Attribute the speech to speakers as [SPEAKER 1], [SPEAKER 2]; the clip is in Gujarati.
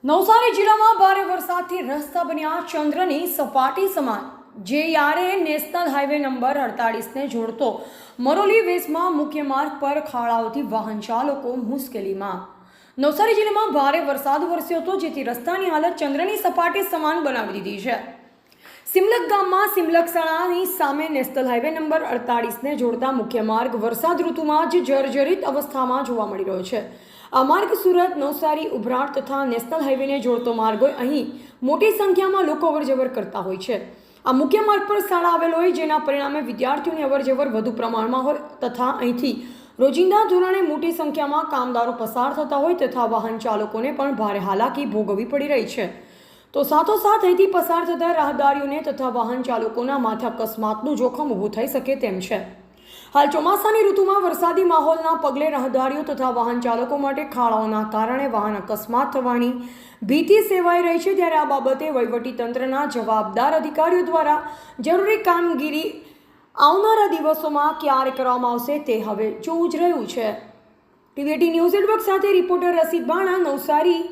[SPEAKER 1] નવસારી જિલ્લામાં ભારે વરસાદથી રસ્તા બન્યા ચંદ્રની સપાટી સમાન। JRA નેશનલ હાઈવે નંબર 48ને જોડતો મરોલી વેસમાં મુખ્ય માર્ગ પર ખાડાઓથી વાહન ચાલકો મુશ્કેલીમાં। નવસારી જિલ્લામાં ભારે વરસાદ વરસ્યો હતો, જેથી રસ્તાની હાલત ચંદ્રની સપાટી સમાન બનાવી દીધી છે। સિમલક ગામમાં સિમલક શાળાની સામે નેશનલ હાઈવે નંબર 48ને જોડતા મુખ્ય માર્ગ વરસાદ ઋતુમાં જ જર્જરિત અવસ્થામાં જોવા મળી રહ્યો છે। આ માર્ગ સુરત, નવસારી, ઉભરાટ તથા નેશનલ હાઈવેને જોડતો માર્ગ હોય। અહીં મોટી સંખ્યામાં લોકો અવરજવર કરતા હોય છે। આ મુખ્ય માર્ગ પર શાળા આવેલ હોય, જેના પરિણામે વિદ્યાર્થીઓની અવરજવર વધુ પ્રમાણમાં હોય તથા અહીંથી રોજિંદા ધોરણે મોટી સંખ્યામાં કામદારો પસાર થતા હોય તથા વાહન ચાલકોને પણ ભારે હાલાકી ભોગવવી પડી રહી છે। તો સાથોસાથ અહીંથી પસાર થતા રાહદારીઓને તથા વાહન ચાલકોના માથે અકસ્માતનું જોખમ ઊભું થઈ શકે તેમ છે। હાલ ચોમાસાની ઋતુમાં વરસાદી માહોલના પગલે રાહદારીઓ તથા વાહન ચાલકો માટે ખાડાઓના કારણે વાહન અકસ્માત થવાની ભીતિ સેવાઈ રહી છે। ત્યારે આ બાબતે વહીવટીતંત્રના જવાબદાર અધિકારીઓ દ્વારા જરૂરી કામગીરી આવનારા દિવસોમાં ક્યારે કરવામાં આવશે તે હવે જોવું જ રહ્યું છે। TVT ન્યૂઝ નેટવર્ક સાથે રિપોર્ટર રસીદ બાણા, નવસારી।